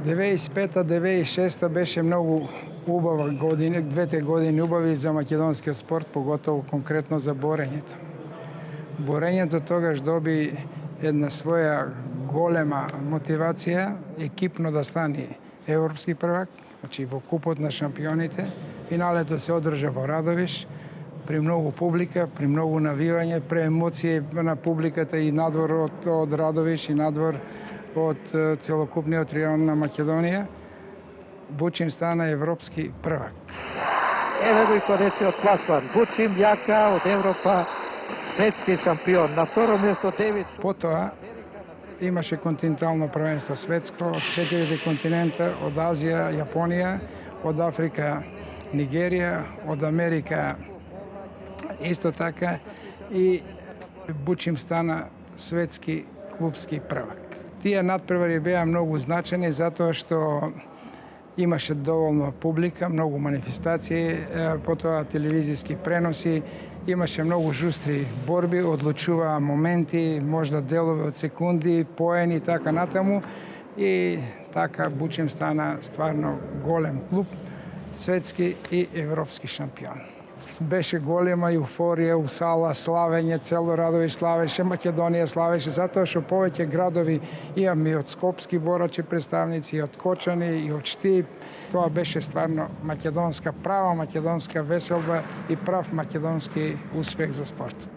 95-96 беше многу убава година, двете години убави за македонскиот спорт, поготово конкретно за борењето. Борењето тогаш доби една своја голема мотивација, екипно да стане европски првак, значи во купот на шампионите. Финалето се одржа во Радовиш, при многу публика, при многу навивање, при емоции на публиката и надвор од Радовиш и надвор од целокупниот регион на Македонија. Бучим стана европски првак. Еве го и конечниот пласман. Бучим јака од Европа, светски шампион. На второ место Девид. Потоа имаше континентално првенство светско од 4 континента, од Азија, Јапонија, од Африка, Нигерија, од Америка исто така и Бучим стана светски клубски првак. Тие надпревари беа многу значени затоа што имаше доволно публика, многу манифестации, потоа телевизиски преноси, имаше многу жустри борби, одлучуваа моменти, можда делови од секунди, поени и така натаму. И така Бучим стана стварно голем клуб, светски и европски шампион. Беше голема еуфорија у сала, славење, цело Радовиш славеше, Македонија славеше, затоа што повеќе градови имаме и од скопски борачи представници, и од Кочани, и од Штип. Тоа беше стварно македонска, права македонска веселба и прав македонски успех за спортот.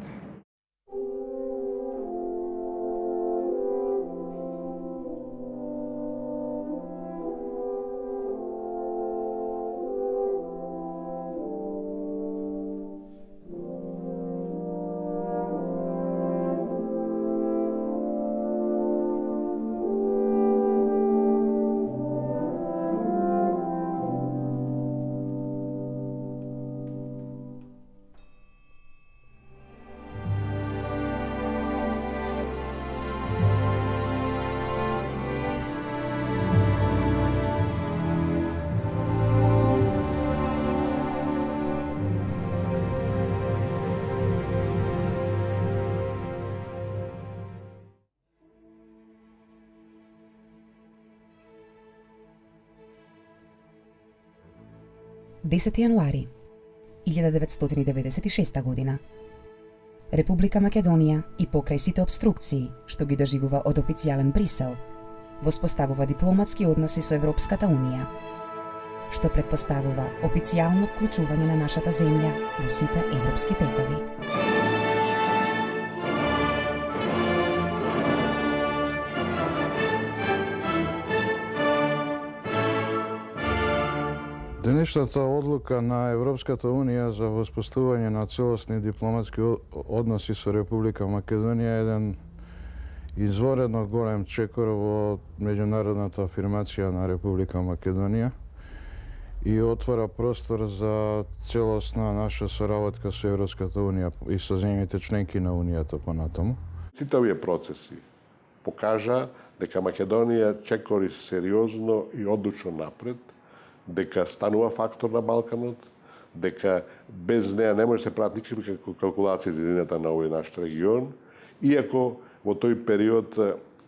Десети јануари 1996 година. Република Македонија и покрај сите обструкции што ги доживува од официјален Брисел, воспоставува дипломатски односи со Европската Унија, што претпоставува официјално вклучување на нашата земја во сите европски текови. Денешната одлука на Европската Унија за воспоставување на целосни дипломатски односи со Република Македонија е еден изворедно голем чекор во меѓународната афирмација на Република Македонија и отвора простор за целосна наша соработка со Европската Унија и со земјите членки на Унијата понатаму. Сите овие процеси покажа дека Македонија чекори сериозно и одлучно напред, дека станува фактор на Балканот, дека без неа не може да се прават никакви калкулации за едината на овој наш регион, иако во тој период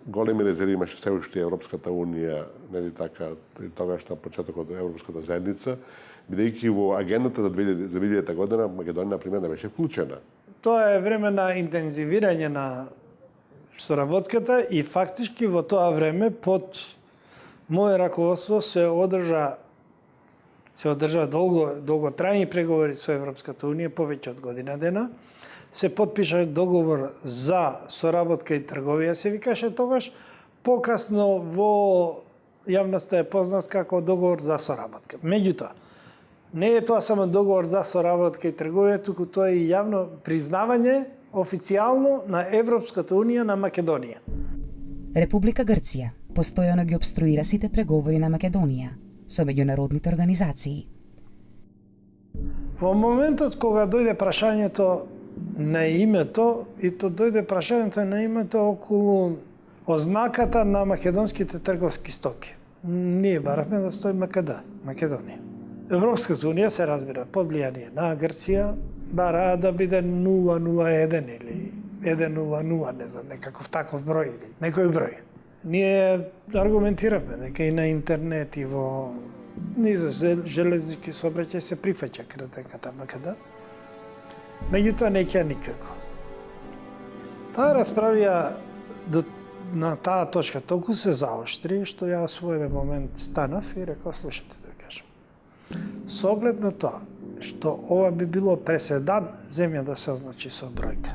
големи резерви имаше се уште Европската Унија, нели така, тогаш на почетокот од Европската заедница, бидејќи во агендата за 2000 година Македонија, например, не беше вклучена. Тоа е време на интензивирање на соработката и фактички во тоа време под моје раководство се одржа долготрајни преговори со Европската Унија, повеќе од година дена. Се потпиша договор за соработка и трговија, се викаше тогаш. Покасно во јавноста е познат како договор за соработка. Меѓутоа, не е тоа само договор за соработка и трговија, туку тоа е и јавно признавање официјално на Европската Унија на Македонија. Република Грција постојано ги обструира сите преговори на Македонија со меѓународните организации. Во моментот кога дојде прашањето на името, и то дојде прашањето на името околу ознаката на македонските трговски стоки. Ние баравме да стои Македонија. Европската Унија се разбира под влијание на Грција, бараа да биде 001 или 100, не знам, некаков таков број или некој број. Ние аргументиравме дека и на интернет и во низ железнички сообраќај се прифаќа критиката МКД. Меѓутоа не ќе никако. Таа расправија на таа точка толку се заоштри, што ја во еден момент станав и реков, слушате да кажам. Со оглед на тоа, што ова би било преседан земја да се означи со бројка.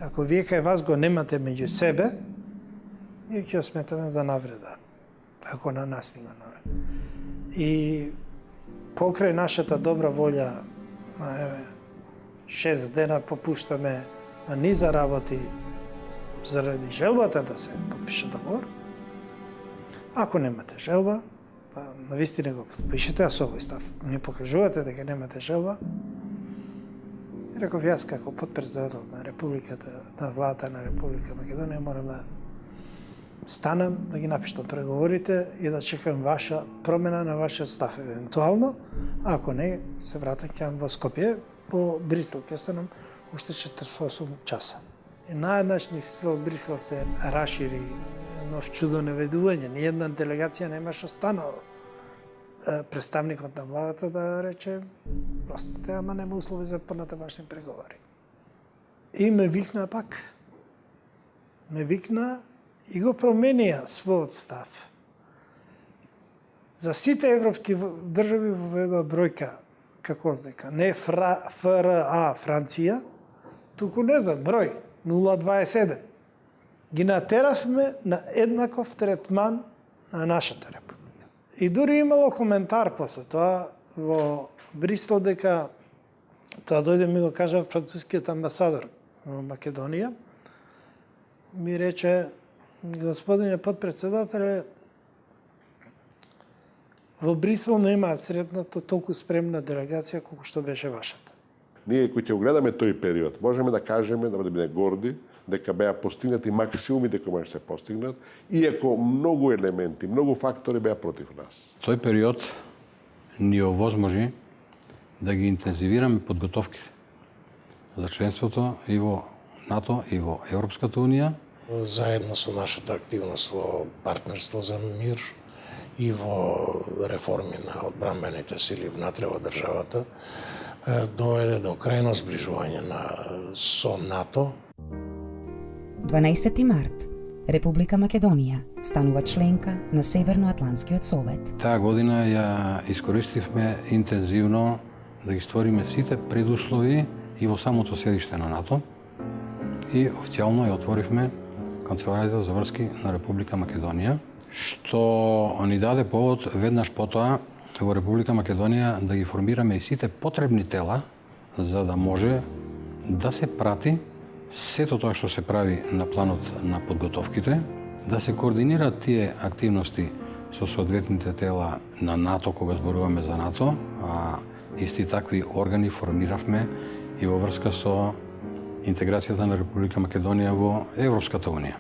Ако вие кај вас го немате меѓу себе, ние ќе сметаме за навреда, ако на нас нема навреда. И покрај нашата добра волја, 6 дена попуштаме на низа работи заради желбата да се подпише договор. Ако немате желба, навистина го подпишете, а со овој став не покажувате дека немате желба. И реков, јас како подпредседател на Републиката, на владата на Република Македонија, морам да станам, да ги напиштам преговорите и да чекам ваша промена на вашиот став евентуално. Ако не, се вратам во Скопје, по Брисел, ќе останам уште 48 часа. И наеднаш низ цел Брисел се расшири нов чудо наведување. Ни една делегација немаш останало. Представникот на владата да рече, простите, ама нема услови за понатамошни преговори. И ме викна пак. Ме викна и го променија својот став. За сите европски држави воведува бројка како ознака. Не ФРА Франција, туку не знам, број 027. Ги натеравме на еднаков третман на нашата република. И дури имало коментар после тоа во Брисел дека тоа дојде ми го кажа францускиот амбасадор во Македонија. Ми рече, господине подпредседателе, во Брисел нема сретнато толку спремна делегација колку што беше вашата. Ние кои ќе огледаме тој период, можеме да кажеме, да бидеме горди, дека беа постигнати максимумите кои може се постигнат, иако многу елементи, многу фактори беа против нас. Тој период ни овозможи да ги интензивираме подготовките за членството и во НАТО и во Европската унија. Заедно со нашата активност во партнерство за мир и во реформи на одбранбените сили внатре во државата, доведе до крајно зближување со НАТО. 12 март. Република Македонија станува членка на Северноатлантскиот совет. Таа година ја искористивме интензивно да ги створиме сите предуслови и во самото седиште на НАТО и официјално ја отворивме Канцеларијата за врски на Република Македонија, што ни даде повод веднаш потоа во Република Македонија да ги формираме и сите потребни тела за да може да се прати сето тоа што се прави на планот на подготовките, да се координираат тие активности со соодветните тела на НАТО кога зборуваме за НАТО, а исти такви органи формиравме и во врска со интеграцијата на Република Македонија во Европската унија.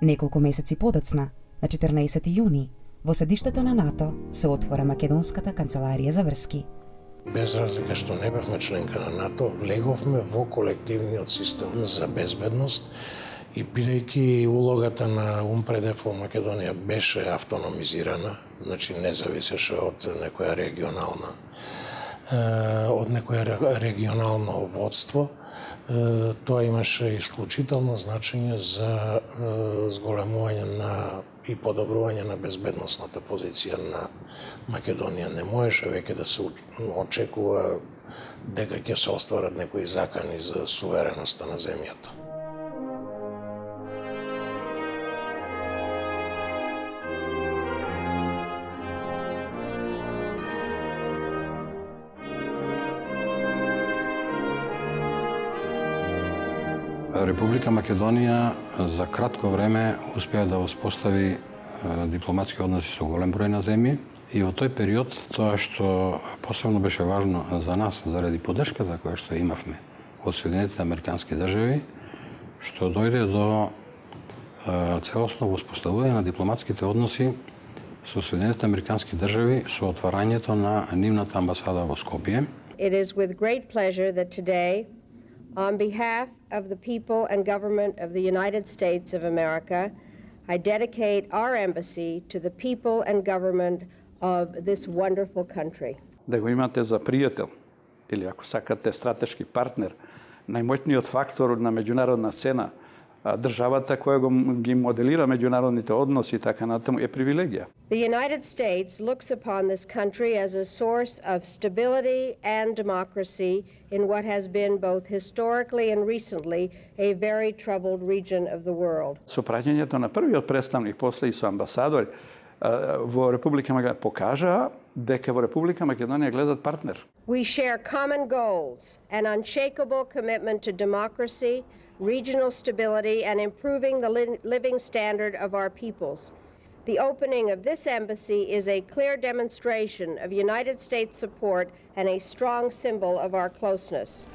Неколку месеци подоцна, на 14 јуни, во седиштето на НАТО се отвора Македонската канцеларија за врски. Без разлика што не бевме членка на НАТО, влеговме во колективниот систем за безбедност и бидејќи улогата на УНПРЕДЕФ во Македонија беше автономизирана, значи не зависеше од некоја регионално водство, тоа имаше исклучително значење за зголемување и подобрување на безбедносната позиција на Македонија. Не можеше веќе да се очекува дека ќе се остварат некои закани за сувереноста на земјата. Република Македонија за кратко време успеа да воспостави дипломатски односи со голем број на земји и во тој период тоа што посебно беше важно за нас заради поддршката која што имавме од Соединетите Американски држави, што дојде до целосно воспоставување на дипломатските односи со Соединетите Американски држави со отварањето на нивната амбасада во Скопје. It is with great pleasure that today On behalf of the people and government of the United States of America, I dedicate our embassy to the people and government of this wonderful country. Да го имате за пријател, или ако сакате стратешки партнер, најмоćниот фактор на меѓународна сцена, државата која ги моделира меѓународните односи и така натаму е привилегија. The United States looks upon this country as a source of stability and democracy in what has been both historically and recently a very troubled region of the world. Со праќањето на првиот представник, после и со амбасадори во Република Македонија покажаа дека во Република Македонија гледат партнер. We share common goals, an unshakable commitment to democracy, regional stability, and improving the living standard of our peoples. The opening of this embassy is a clear demonstration of United States support and a strong symbol of our closeness.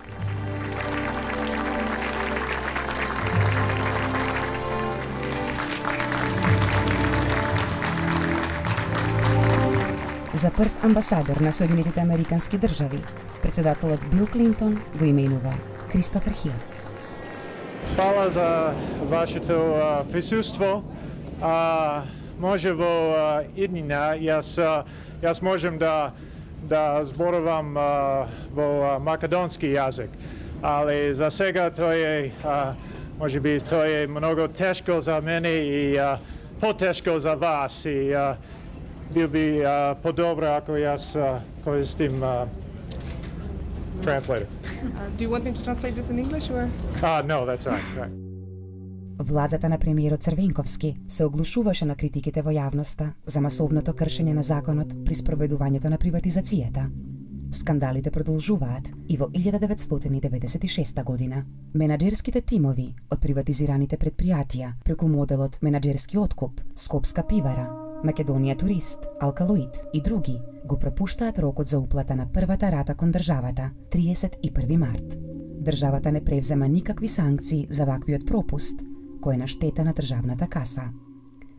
За прв амбасадор на Соединетите Американски држави, председателот Бил Клинтон го именува Кристофер Хил. Hvala za vašето присуство. Може во иднина јас можем да зборувам во македонски јазик, али за сега тој е можеби тој е многу тешко за мене и потешко за вас и бил би подобро ако јас користим translator. Do you want me to translate this in English or? No, that's right. Владата на премиерот Црвенковски се оглушуваше на критиките во јавноста за масовното кршење на законот при спроведувањето на приватизацијата. Скандалите продолжуваат и во 1996 година. Менаџерските тимови од приватизираните предпријатија преку моделот менаџерски откуп, Скопска пивара, Македонија Турист, Алкалоид и други го пропуштаат рокот за уплата на првата рата кон државата, 31 март. Државата не превзема никакви санкции за ваквиот пропуст, кој е на штета на државната каса.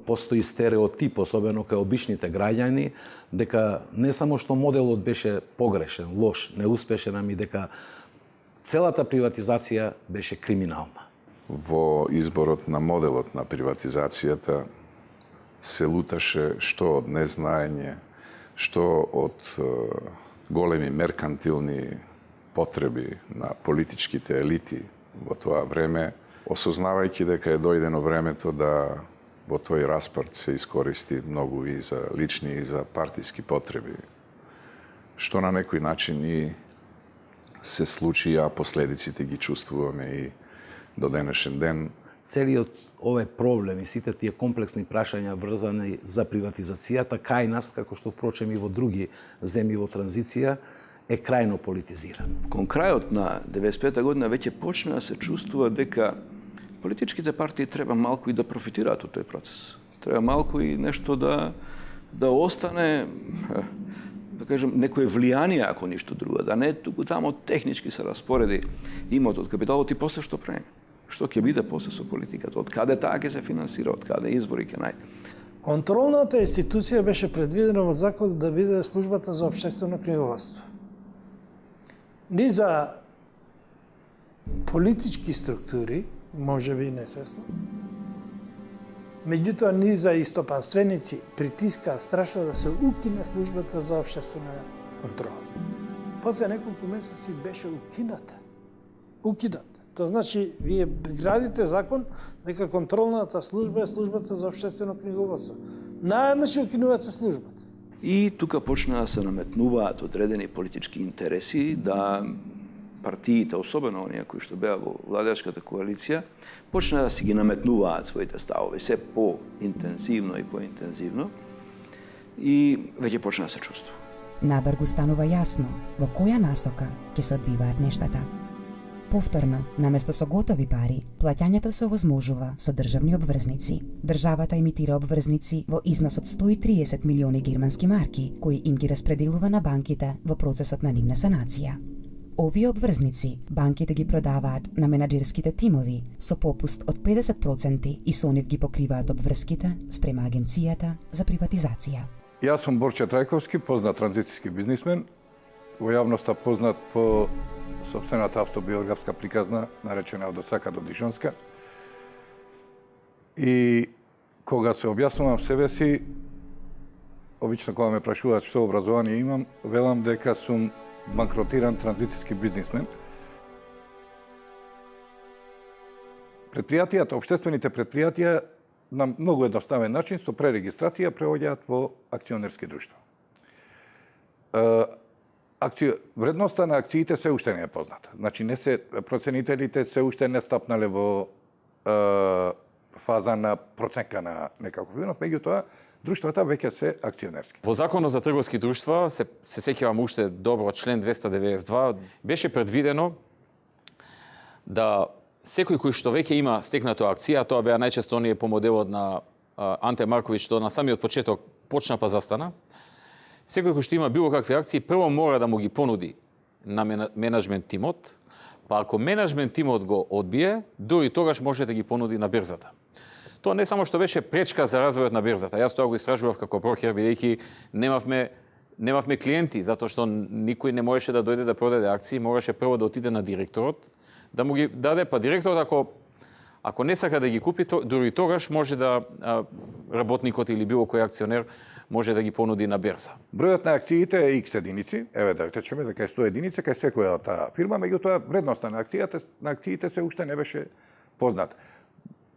Постои стереотип, особено кај обичните граѓани, дека не само што моделот беше погрешен, лош, неуспешен, ами дека целата приватизација беше криминална. Во изборот на моделот на приватизацијата се луташе што од незнаење, што од големи меркантилни потреби на политичките елити во тоа време, осознавајќи дека е дојдено времето да во тој распад се искористи многу и за лични и за партиски потреби, што на некој начин и се случи, а последиците ги чувствуваме и до денешен ден. Целиот овој проблем и сите тие комплексни прашања врзани за приватизацијата кај нас, како што впрочем и во други земји во транзиција, е крајно политизиран. Кон крајот на 95 година веќе почна да се чувствува дека политичките партии треба малку и да профитираат од тој процес. Треба малку и нешто да остане, да кажем, некое влијание, ако ништо друго, да не туку тамо технички се распореди имотот, капиталот и после што преме. Што ќе биде после со политиката, од каде таа ќе се финансира, од каде извори ќе најде. Контролната институција беше предвидена во законот да биде службата за општествено книговодство. Ни за политички структури, може би несвесно, меѓутоа ни за истопанственици притискаа страшно да се укине службата за општествена контрола. После неколку месеци беше укината. Тоа значи, вие градите закон дека контролната служба е службата за општествено книговодство. Наеднаш укинувате службата. И тука почна да се наметнуваат одредени политички интереси да партиите, особено оние кои што беа во владеачката коалиција, почна да си ги наметнуваат своите ставови се по-интензивно и по-интензивно и веќе почна да се чувствува. Набргу станува јасно во која насока ќе се одвиваат нештата. Повторно, наместо со готови пари, плаќањето се овозможува со државни обврзници. Државата емитира обврзници во износ од 130 милиони германски марки, кои им ги распределува на банките во процесот на нивна санација. Овие обврзници банките ги продаваат на менаџерските тимови со попуст од 50% и со нив ги покриваат обврските спрема Агенцијата за приватизација. Јас сум Борче Трајковски, познат транзицијски бизнисмен. во јавноста познат по собствената автобиографска приказна, наречена Од Осака до Дижонска. И кога се објаснувам себе си, обично кога ме прашуваат што образование имам, велам дека сум банкротиран транзицијски бизнисмен. Предпријатијата, обштествените предпријатија на многу едноставен начин со пререгистрација преоѓаат во акционерски друштва. Вредноста на акциите се уште не е позната. Значи проценителите се уште не стапнале во фаза на проценка на некаков винот, меѓутоа друштвата веќе се акционерски. Во Законот за трговски друштва, се сеќавам уште добро, член 292, беше предвидено да секој кој што веќе има стекнато акција, тоа беа најчесто оние по моделот на Анте Марковиќ, што на самиот почеток почна па застана, секој кој што има било какви акции, прво мора да му ги понуди на менеджмент тимот, па ако менеджмент тимот го одбие, дури тогаш може да ги понуди на берзата. Тоа не само што беше пречка за развојот на берзата. Јас тоа го истражував како брокер, бидејќи немавме клиенти, затоа што никој не можеше да дојде да продаде акции, мораше прво да отиде на директорот, да му ги даде, па директорот ако не сака да ги купи, дури тогаш може да работникот или било кој акционер може да ги понуди на берза. Бројот на акциите е X единици, еве да речеме дека е 100 единици кај секоја таа фирма, меѓутоа вредноста на акциите се уште не беше позната.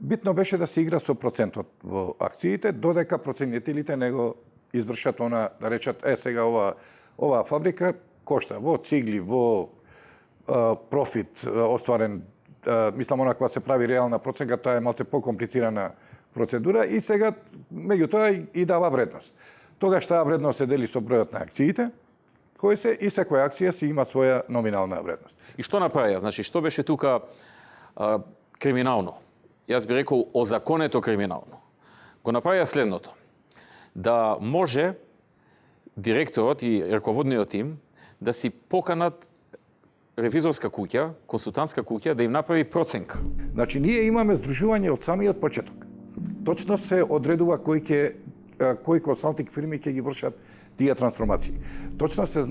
Битно беше да се игра со процентот во акциите, додека проценителите не го извршат она, да речат, сега оваа фабрика кошта во цигли, во профит остварен, мислам она кога се прави реална проценка, тоа е малце покомплицирана процедура и сега меѓутоа и дава вредност. Тогаш таа вредност се дели со бројот на акциите, кои се и секоја акција си има своја номинална вредност. И што направија? Значи, што беше тука криминално? Јас би рекол озаконето криминално. Го направија следното. Да може директорот и раководниот тим да си поканат ревизорска куќа, консултантска куќа, да им направи проценка. Значи, ние имаме здружување од самиот почеток. Точно се одредува кои консалтинг фирми ќе ги вршат тие трансформации. Точно се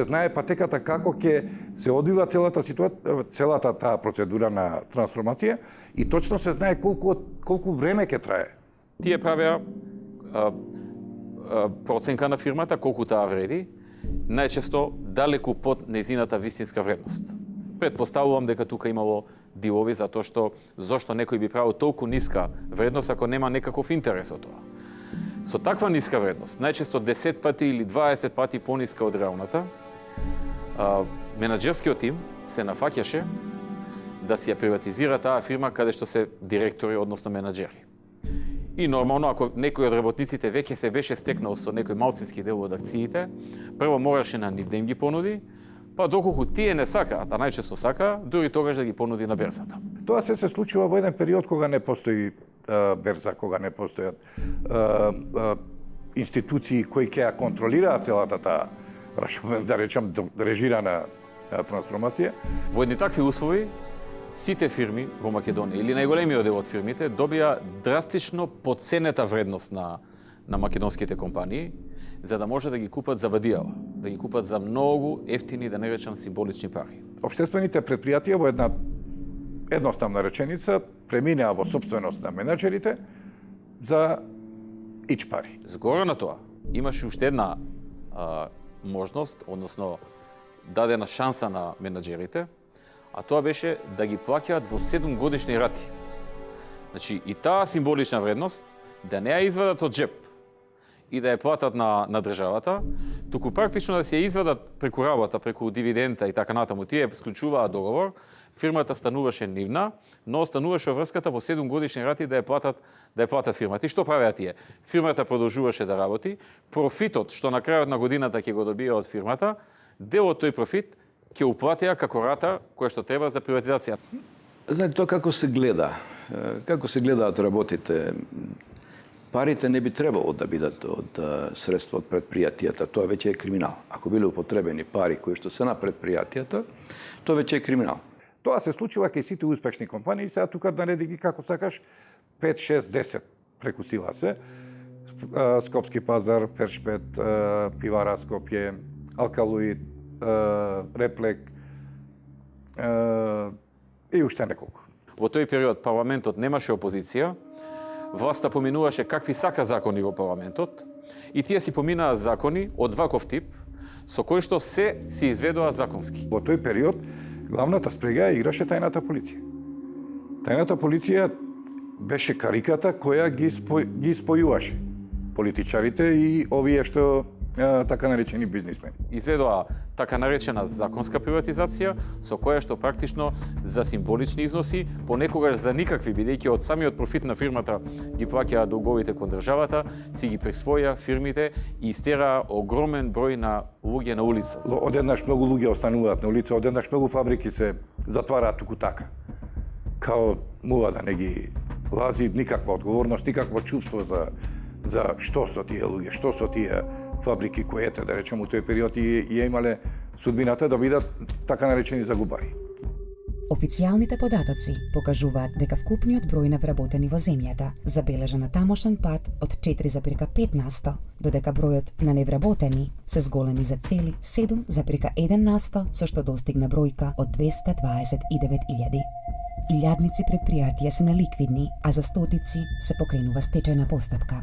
знае патеката како ќе се одвива целата таа процедура на трансформација и точно се знае колку време ќе трае. Тие правеа проценка на фирмата, колку таа вреди, најчесто далеку под нејзината вистинска вредност. Предпоставувам дека тука имало дилови затоа што зошто некој би правил толку ниска вредност ако нема некаков интерес од тоа. Со таква ниска вредност, најчесто 10 пати или 20 пати пониска од реалната, менаџерскиот тим се нафаќаше да си ја приватизира таа фирма каде што се директори, односно менаџери. И нормално, ако некој од работниците веќе се беше стекнал со некој малцински дел од акциите, прво мораше на нив да им ги понуди, па доколку тие не сакаат, а најчесто сака, дури тогаш да ги понуди на берзата. Тоа се случува во еден период кога не постои берза, кога не постојат институции кои ќе ја контролираат целата таа, да речам, режирана трансформација. Во едни такви услови, сите фирми во Македонија, или најголемиот дел од фирмите, добија драстично подценета вредност на македонските компании, за да може да ги купат за вадијава, да ги купат за многу ефтини, да не речам, символични пари. Обштествените предпријатија во една едноставна реченица преминаа во собственост на менаџерите за ич пари. Згора на тоа, имаше уште една можност, односно дадена шанса на менаџерите, а тоа беше да ги плаќаат во 7 годишни рати. Значи, и таа символична вредност да не ја извадат од джеп и да ја платат на државата, туку практично да се ја извадат преку работа, преку дивидента и така натаму. Тие склучуваа договор, фирмата стануваше нивна, но остануваше врската во 7 годишни рати да ја платат фирмата. И што правеа тие? Фирмата продолжуваше да работи, профитот што на крајот на годината ќе го добија од фирмата, дел од тој профит ќе уплатија како рата која што треба за приватизација. Знаете, тоа како се гледа, како се гледаат работите, парите не би требало да бидат од средства од предпријатијата, тоа веќе е криминал. Ако биле употребени пари кои што се на предпријатијата, тоа веќе е криминал. Тоа се случува кај сите успешни компании, сега тука нареди ги како сакаш 5, 6, 10 преку сила се. Скопски пазар, Першпет, Пивара Скопје, Алкалоид, Реплек и уште неколку. Во тој период парламентот немаше опозиција, власта поминуваше какви сака закони во парламентот и тие си поминаа закони од ваков тип, со кои што се си изведува законски. Во тој период главната спрега играше тајната полиција. Тајната полиција беше кариката која ги спојуваше политичарите и овие што така наречени бизнисмени. Изведува така наречена законска приватизација, со која што практично за символични износи, понекогаш за никакви, бидејќи од самиот профит на фирмата ги плаќаа долговите кон државата, си ги присвоја фирмите и истераа огромен број на луѓе на улица. Одеднаш многу луѓе остануваат на улица, одеднаш многу фабрики се затвараат туку така. Као мула да не ги лази, никаква одговорност, никакво чувство за што со тие луѓе, што со тие фабрики кои, да речем, у тој период и имале судбината да бидат така наречени загубари. Официјалните податоци покажуваат дека вкупниот број на вработени во земјата забележа на тамошен пат од 4,5%, додека бројот на невработени се зголеми за цели 7,1%, со што достигна бројка од 229.000. Илјадници предпријатија се неликвидни, а за стотици се покренува стечајна постапка.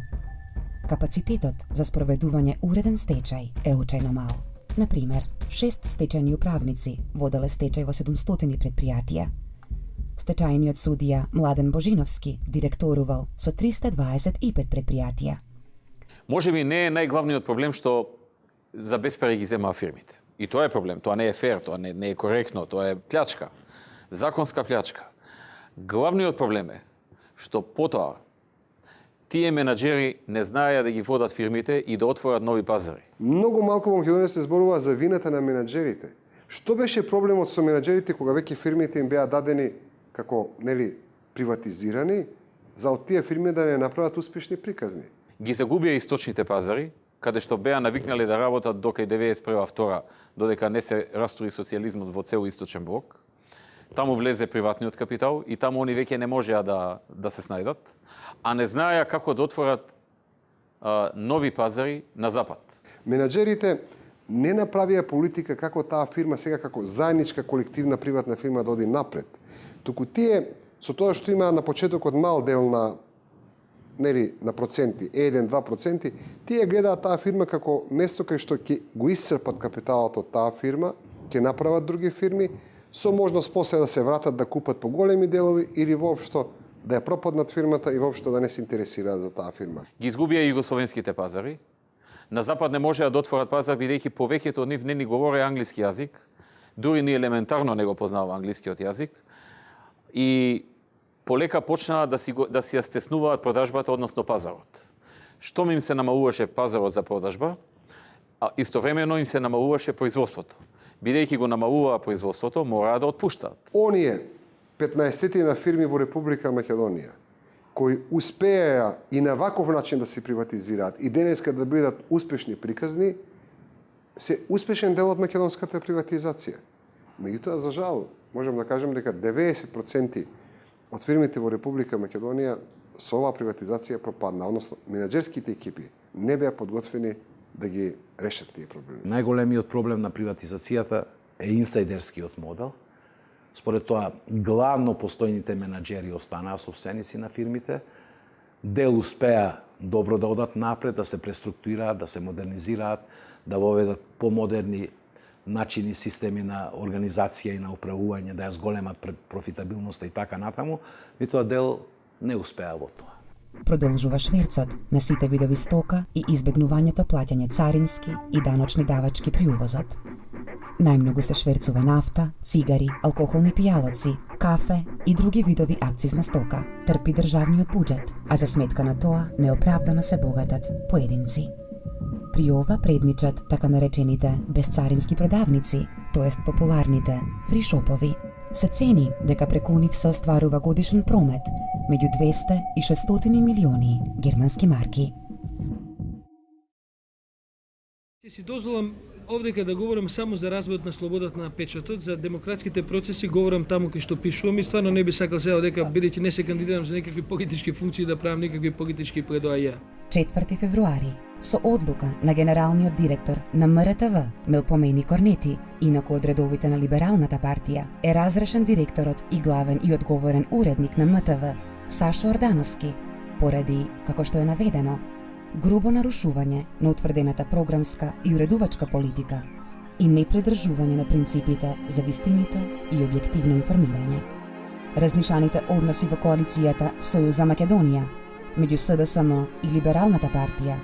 Капацитетот за спроведување уреден стечај е очајно мал. Например, 6 стечајни управници воделе стечај во 700 предпријатија. Стечајниот судија Младен Божиновски директорувал со 325 предпријатија. Може би не е најглавниот проблем што за безпари ги земаа фирмите. И тоа е проблем, тоа не е фер, тоа не е коректно, тоа е плячка, законска плячка. Главниот проблем е што потоа тие менаџери не знаеја да ги водат фирмите и да отворат нови пазари. Многу малку во Македонија се зборува за вината на менаџерите. Што беше проблемот со менаџерите кога веќе фирмите им беа дадени како, приватизирани, за од тие фирми да не направат успешни приказни? Ги загубија источните пазари, каде што беа навикнале да работат до кај 91-2, додека не се раструи социјализмот во цел источен блок. Таму влезе приватниот капитал и таму они веќе не можеа да се снајдат, а не знаеа како да отворат нови пазари на запад. Менаџерите не направија политика како таа фирма сега како заедничка колективна приватна фирма да оди напред. Туку тие со тоа што имаа на почетокот мал дел на проценти, 1-2%, тие гледаат таа фирма како место кај што ќе го исцрпат капиталот од таа фирма, ќе направат други фирми, со можност после да се вратат да купат по големи делови или воопшто да ја пропаднат фирмата и воопшто да не се интересираат за таа фирма. Ги изгубија југословенските пазари. На запад не можеа да отворат пазар бидејќи повеќето од нив не ни говоре англиски јазик, дури ни елементарно не го познава англискиот јазик. И полека почнаа да си ја стеснуваат продажбата, односно пазарот. Штом им се намалуваше пазарот за продажба, а истовремено им се намалуваше производството. Бидејќи го намалуваа производството, мораа да отпуштаат. Оние 15 на фирми во Република Македонија кои успеа и на ваков начин да се приватизираат и денеска да бидат успешни приказни, се успешен дел од македонската приватизација. Меѓутоа, за жал, можам да кажем дека 90% од фирмите во Република Македонија со оваа приватизација пропадна, односно менаџерските екипи не беа подготвени да ги решат тие проблеми. Најголемиот проблем на приватизацијата е инсайдерскиот модел. Според тоа, главно постојните менаџери останаа собственици на фирмите, дел успеа добро да одат напред, да се преструктурираат, да се модернизираат, да воведат помодерни начини, системи на организација и на управување, да ја зголемат профитабилноста и така натаму, и тоа дел не успеа во тоа. Продолжува шверцот на сите видови стока и избегнувањето плаќање царински и даночни давачки при увозот. Најмногу се шверцува нафта, цигари, алкохолни пијалоци, кафе и други видови акцизна стока. Трпи државниот буџет, а за сметка на тоа неоправдано се богатат поединци. При ова предничат така наречените безцарински продавници, тоест популарните фришопови. Се цени дека преку нив се остварува годишен промет меѓу 200 и 600 милиони германски марки. Си дозволам Овдека да говорам само за развојот на слободата на печатот, за демократските процеси говорам таму кај што пишувам и стварно не би сакал сега дека бидејќи не се кандидирам за некакви политички функции да правам никакви политички предоаја. 4 февруари. Со одлука на генералниот директор на МРТВ, Милпомени Корнети, инаку од редовите на Либералната партија, е разрешен директорот и главен и одговорен уредник на МТВ, Сашо Ордановски, поради, како што е наведено, грубо нарушување на утврдената програмска и уредувачка политика и непридржување на принципите за вистинито и објективно информирање. Разнишаните односи во коалицијата Сојуз за Македонија меѓу СДСМ и Либералната партија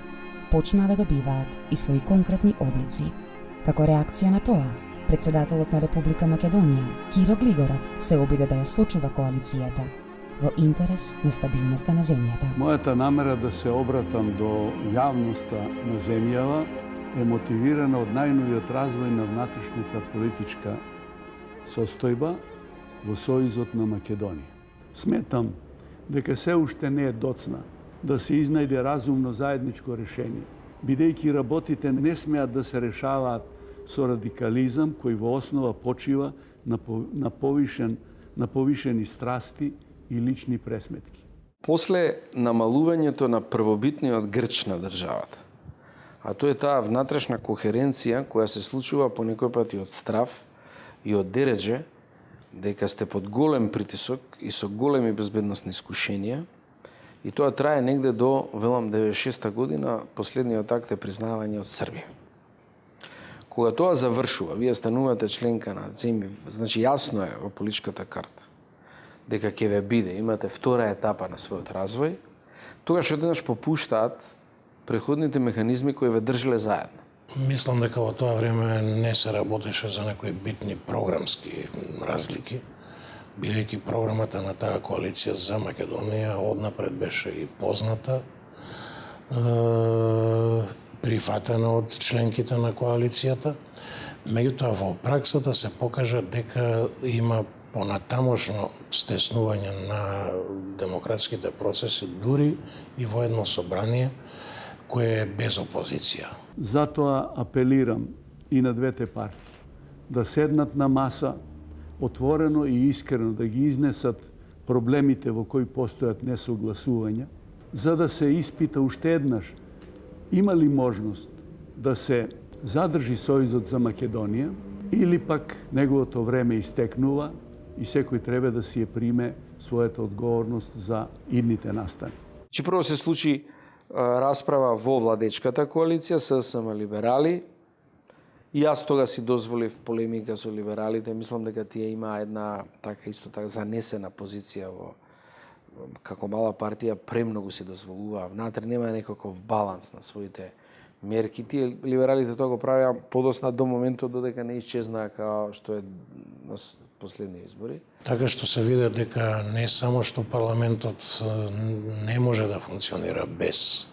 почнаа да добиваат и своји конкретни облици. Како реакција на тоа, председателот на Република Македонија, Киро Глигоров, се обиде да ја сочува коалицијата во интерес на стабилноста на земјата. Мојата намера да се обратам до јавноста на земјава е мотивирана од најновиот развој на внатрешната политичка состојба во Сојузот на Македонија. Сметам дека се уште не е доцна да се изнајде разумно заедничко решение, бидејќи работите не смеат да се решаваат со радикализам кој во основа почива на повишени страсти и лични пресметки. После намалувањето на првобитниот грч на државата, а тоа е таа внатрешна кохеренција која се случува понекој пат и од страв и од дередже, дека сте под голем притисок и со големи безбедносни искушенија, и тоа трае негде до, велам, 96-та година, последниот акт е признавање од Србија. Кога тоа завршува, вие станувате членка на ЦИМ, значи јасно е во политичката карта дека ќе ве биде, имате втора етапа на својот развој, тогаш одеднаш попуштаат преходните механизми кои ве држиле заедно. Мислам дека во тоа време не се работеше за некои битни програмски разлики, бидејќи програмата на таа коалиција за Македонија однапред беше и позната, прифатена од членките на коалицијата. Меѓутоа во праксата се покажа дека има понатамошно стеснување на демократските процеси, дури и во едно собрание кое е без опозиција. Затоа апелирам и на двете партии да седнат на маса, отворено и искрено да ги изнесат проблемите во кои постојат несогласувања, за да се испита уште еднаш има ли можност да се задржи Сојузот за Македонија или пак неговото време истекнува и секој треба да си ја приме својата одговорност за идните настани. Че прво се случи расправа во владечката коалиција, СДСМ либерали, и јас тога си дозволив полемика со либералите. Мислам дека тие има една исто така занесена позиција во како мала партија, премногу се дозволува. Внатре нема некаков баланс на своите мерки. Тие либералите тоа го правеа подосна до моментот додека не исчезнаа као што е на последни избори. Така што се виде дека не само што парламентот не може да функционира без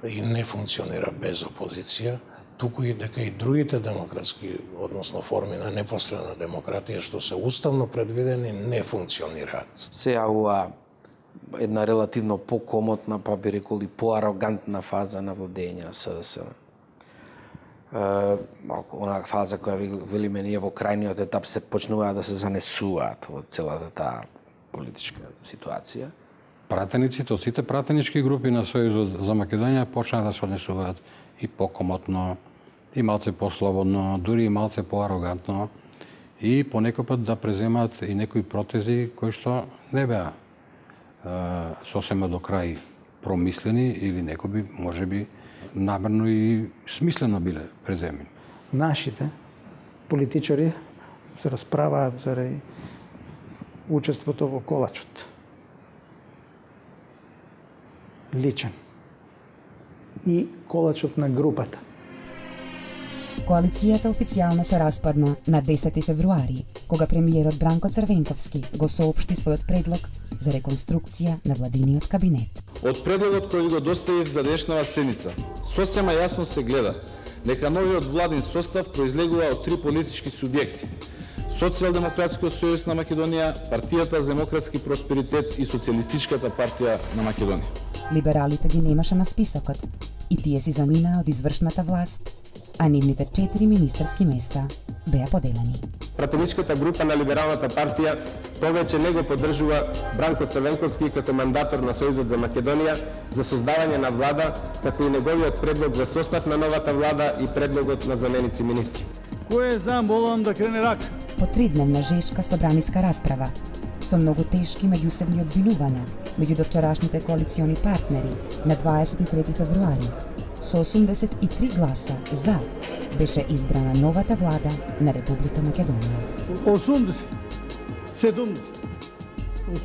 и не функционира без опозиција, туку и дека и другите демократски, односно форми на непосредна демократија што се уставно предвидени, не функционираат. Се јавува една релативно покомотна, па би рекол и поарогантна фаза на владење на СДСМ. Малку онаа фаза која велиме ние во крајниот етап се почнуваат да се занесуваат во целата таа политичка ситуација. Пратениците од сите пратенички групи на Сојузот за Македонија почнаа да се однесуваат и покомотно, и малце послободно, дури и малце поарогантно, и понекој пат да преземаат и некои протези кои што не беа сосема до крај промислени или некои би, можеби, намерно и смислено биле преземени. Нашите политичари се расправаат заради учеството во колачот. Личен. И колачот на групата. Коалицијата официјално се распадна на 10 февруари, кога премиерот Бранко Црвенковски го соопшти својот предлог за реконструкција на владиниот кабинет. Од предлогот кој го доставив за денешнава седница, сосема јасно се гледа дека новиот владин состав произлегува од три политички субјекти: Социјалдемократскиот сојуз на Македонија, Партијата за демократски просперитет и Социјалистичката партија на Македонија. Либералите ги немаше на списокот и тие си заминаа од извршната власт а нивните 4 министерски места беа поделени. Пратеничката група на Либералната партија повеќе не го поддржува Бранко Црвенковски като мандатор на Сојузот за Македонија за создавање на влада, како и неговиот предлог за состав на новата влада и предлогот на заменици министри. Кој е за, молам да крене рак. По 3-дневна жешка собраниска расправа, со многу тешки меѓусебни обвинувања меѓу довчерашните коалициони партнери на 23 февруари, со 83 гласа за, беше избрана новата влада на Република Македонија.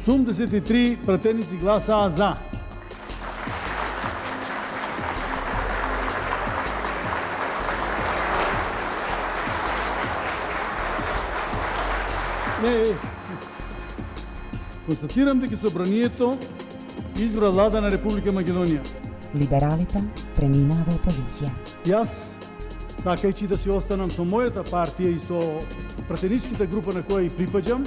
83 пратеници гласаа за. Констатирам дека собранието избра влада на Република Македонија. Либералите преминаа во опозиција. Јас, сакајќи да си останам со мојата партија и со пратеничката група на која и припаѓам,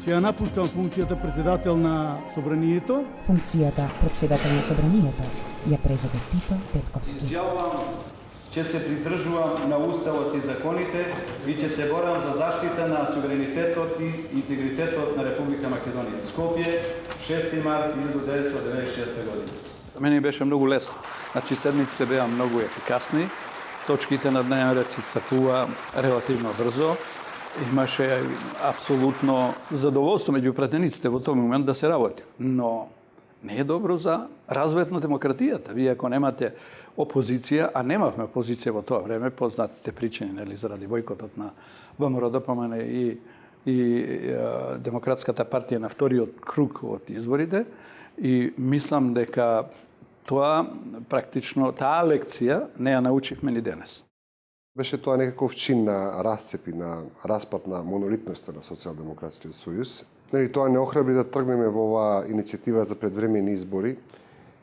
ќе ја напуштам функцијата председател на собранието. Функцијата председател на собранието ја презеде Тито Петковски. Изјавувам, ќе се придржувам на уставот и законите и ќе се борам за заштита на суверенитетот и интегритетот на Република Македонија. Скопје, 6 март 1996 година. За мене беше многу лесно. Значи седмиците беа многу ефикасни, точките на дневен ред се сакува релативно брзо. Имаше апсолутно задоволство меѓу пратениците во тој момент да се работи. Но не е добро за развојот на демократијата. Вие ако немате опозиција, а немавме опозиција во тоа време, познатите причини, нели, заради бојкотот на ВМРО-ДПМН и Демократската партија на вториот круг од изборите, и мислам дека тоа практично таа лекција не ја научивме ни денес. Беше тоа некаков чин на расцеп и на распад на монолитноста на Социјалдемократскиот сојуз. Нели, тоа не охрабри да тргнеме во оваа иницијатива за предвремени избори.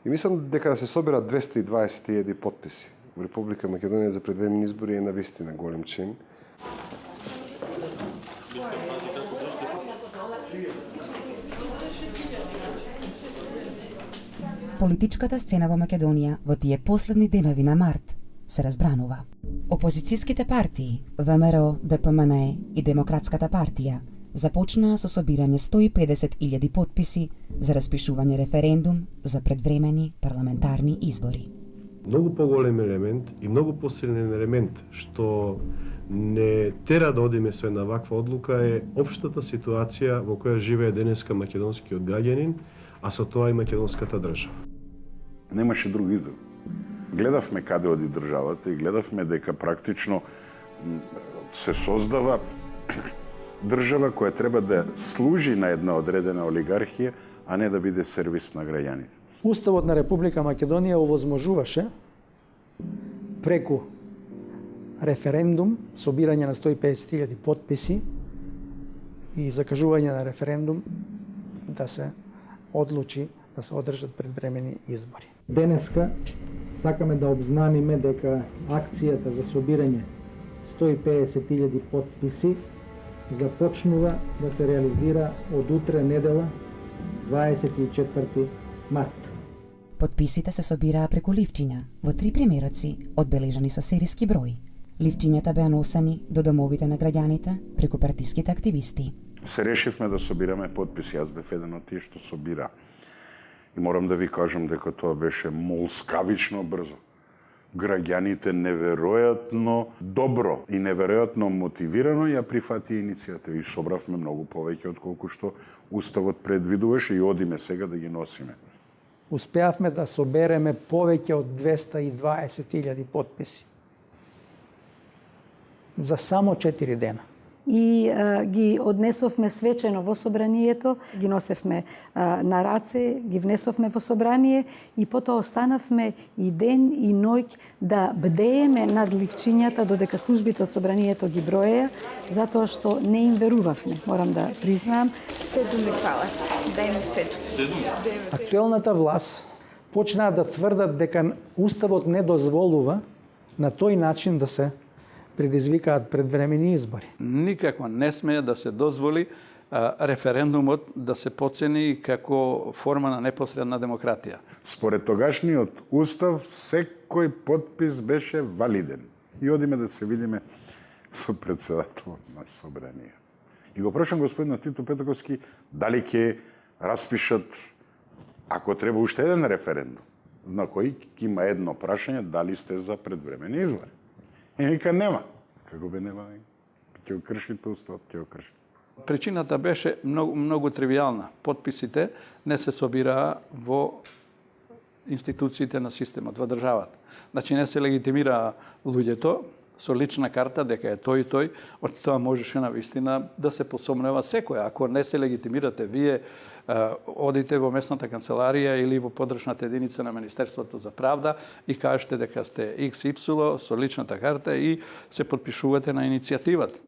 И мислам дека да се соберат 220.000 потписи во Република Македонија за предвремени избори е навистина голем чин. Политичката сцена во Македонија во тие последни денови на март се разбранува. Опозицијските партии, ВМРО, ДПМН и Демократската партија започнаа со собирање 150.000 потписи за распишување референдум за предвремени парламентарни избори. Многу поголем елемент и многу посилен елемент што не тера да одиме со една ваква одлука е општата ситуација во која живее денеска македонскиот граѓанин, а со тоа и македонската држава. Немаше друг израз. Гледавме каде оди државата и гледавме дека практично се создава држава која треба да служи на една одредена олигархија, а не да биде сервис на граѓаните. Уставот на Република Македонија овозможуваше преку референдум, собирање на 150.000 потписи и закажување на референдум да се одлучи да се одржат предвремени избори. Денеска сакаме да обзнаниме дека акцијата за собирање 150.000 потписи започнува да се реализира од утре недела 24 март. Потписите се собираа преку ливчиња во 3 примероци, одбележани со сериски број. Ливчињата беа носени до домовите на граѓаните преку партиските активисти. Се решивме да собираме потписи. Јас бев еден од тие што собира. И морам да ви кажам дека тоа беше молскавично брзо. Граѓаните неверојатно добро и неверојатно мотивирано ја прифати иницијатива и собравме многу повеќе отколку што уставот предвидуваше и одиме сега да ги носиме. Успеавме да собереме повеќе од 220.000 потписи за само 4 дена. И ги однесовме свечено во собранието, ги носевме на раце, ги внесовме во собрание и потоа останавме и ден и ноќ да бдееме над ливчињата додека службите од собранието ги броеа, затоа што не им верувавме, морам да признаам. 7 ми фалат, дај ми 7. Актуелната власт почнаа да тврдат дека уставот не дозволува на тој начин да се предизвикаат предвремени избори. Никако не смее да се дозволи референдумот да се поцени како форма на непосредна демократија. Според тогашниот устав, секој потпис беше валиден. и одиме да се видиме со председателот на собрание. И го прашам господинот Тито Петаковски дали ќе распишат, ако треба, уште еден референдум, на кој ќе има едно прашање дали сте за предвремени избори. И вика нема. Како бе нема? Ќе го кршите уставот, ќе го кршите. Причината беше многу тривијална. Потписите не се собираа во институциите на системот, во државата. Значи не се легитимираа луѓето со лична карта дека е тој и тој, од тоа можеше на вистина да се посомнева секој. Ако не се легитимирате вие, одите во местната канцеларија или во подршната единица на Министерството за правда и кажете дека сте XY со личната карта и се потпишувате на иницијативата.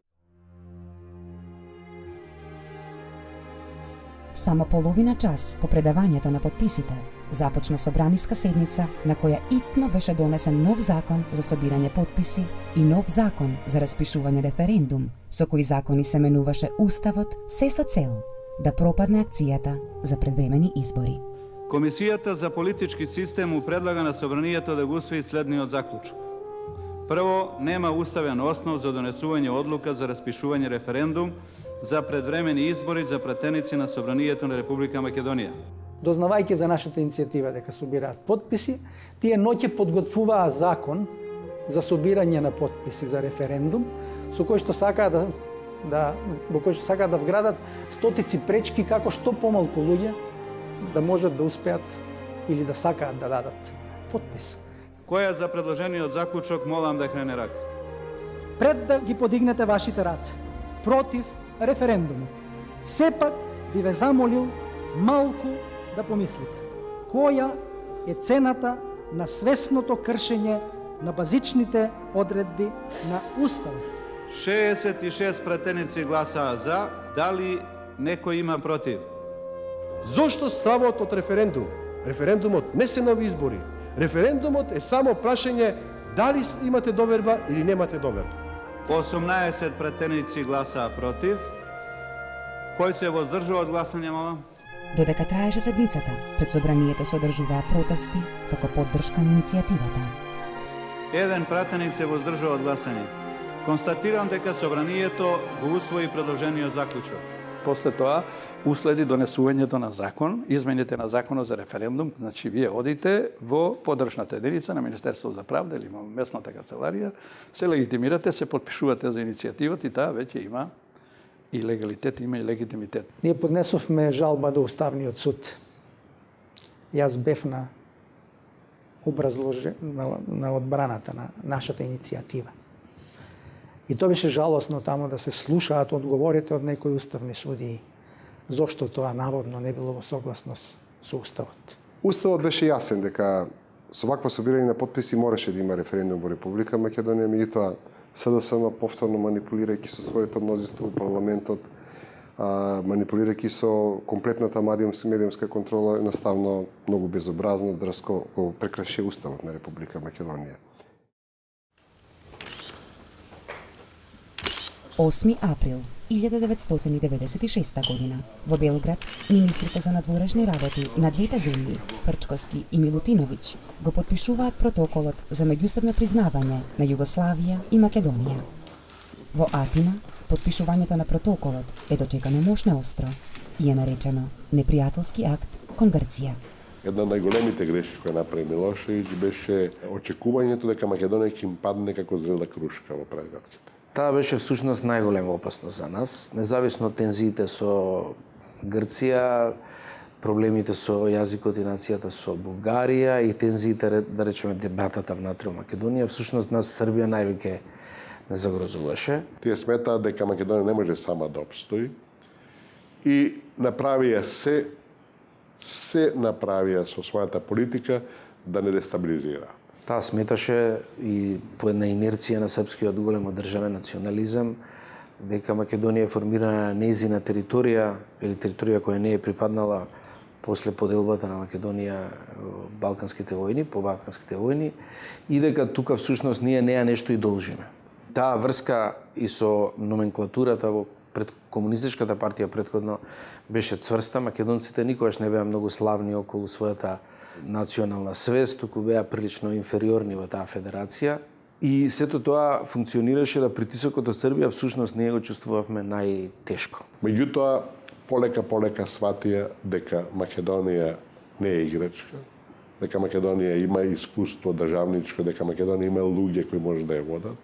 Само половина час по предавањето на подписите започна собраниска седница на која итно беше донесен нов закон за собирање подписи и нов закон за распишување референдум, со кои закони се менуваше Уставот, се со цел да пропадне акцијата за предвремени избори. Комисијата за политички систем му предлага на собранието да го усвои следниот заклучок. Прво, нема уставен основ за донесување одлука за распишување референдум за предвремени избори за пратеници на собранието на Република Македонија. Дознавајќи за нашата иницијатива дека собираат подписи, тие ноќе подготвуваа закон за собирање на подписи за референдум, со кој што сакаат во кој што сакаат да вградат стотици пречки како што помалку луѓе да можат да успеат или да сакаат да дадат подпис. Која за предложениот заклучок молам да хрене рака? Пред да ги подигнете вашите раце против референдумот, сепак би ве замолил малку да помислите. Која е цената на свесното кршење на базичните одредби на Уставот? 66 пратеници гласаа за, дали некој има против? Зошто стравот од референдум? Референдумот не се нови избори. Референдумот е само прашање дали имате доверба или немате доверба. 18 пратеници гласаа против. Кој се воздржува од гласање, молам? Додека траеше седницата, пред собранието се одржуваа протести како поддршка на иницијативата. Еден пратеник се воздржува од гласање. Констатирам дека собранието го усвои предложениот заклучок. После тоа уследи донесувањето на закон, измените на законот за референдум, значи вие одите во подршната единица на Министерството за правда или во местната канцеларија, се легитимирате, се потпишувате за иницијативата и таа веќе има и легалитет, има и легитимитет. Ние поднесовме жалба до Уставниот суд. Јас бев на на одбраната на нашата иницијатива. И тоа беше жалосно таму да се слушаат одговорите од некои уставни судии. Зошто тоа наводно не било во согласност со Уставот? Уставот беше јасен дека со вакво собирање на подписи мораше да има референдум во Република Македонија, меѓутоа СДСМ повторно манипулирајќи со своето мнозинство во парламентот, манипулирајќи со комплетната медиумска контрола, едноставно многу безобразно, дрско го прекраши Уставот на Република Македонија. 8 април 1996 година. Во Белград, министрите за надворешни работи на двете земји, Фрчковски и Милутиновиќ, го потпишуваат протоколот за меѓусебно признавање на Југославија и Македонија. Во Атина, потпишувањето на протоколот е дочекано мощно остро и е наречено непријателски акт кон Грција. Една од најголемите грешки која направи Милошевиќ беше очекувањето дека Македонија ќе им падне како зрела крушка во предградките. Таа беше всушност најголема опасност за нас, независно од тензиите со Грција, проблемите со јазикот и нацијата со Бугарија и тензиите, да речеме, дебатата внатре во Македонија, всушност нас Србија највеќе не загрозуваше. Тие сметаат дека Македонија не може сама да обстои и направија се направија со својата политика да не дестабилизира. Таа сметаше и по една инерција на српскиот голем државен национализам дека Македонија е формирана на нејзина територија или територија која не е припаднала после поделбата на Македонија Балканските војни, по Балканските војни и дека тука всушност ние неа нешто и должиме. Таа врска и со номенклатурата во пред комунистичката партија претходно беше цврста. Македонците никогаш не беа многу славни околу својата национална свест, туку беа прилично инфериорни во таа федерација И сето тоа функционираше да притисокот од Србија всушност ние го чувствувавме најтешко. Меѓутоа, полека сватија дека Македонија не е играчка, дека Македонија има искуство државничко, дека Македонија има луѓе кои може да ја водат.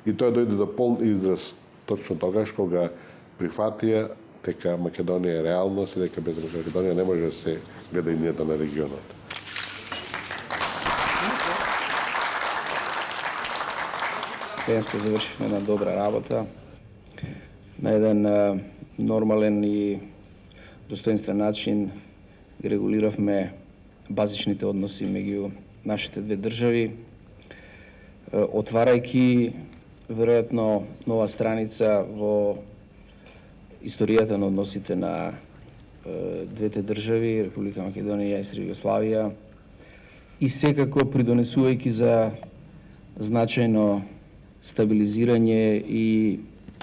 И тоа дојде до полн израз точно тогаш кога прифатија дека Македонија е реалност и дека без Македонија не може да се гледа иднината на регионот. Денеска завршивме една добра работа, на еден нормален и достоинствен начин ги регулиравме базичните односи меѓу нашите две држави, отварајќи веројатно нова страница во историјата на односите на двете држави, Република Македонија и Југославија, и секако придонесувајќи за значајно стабилизирање и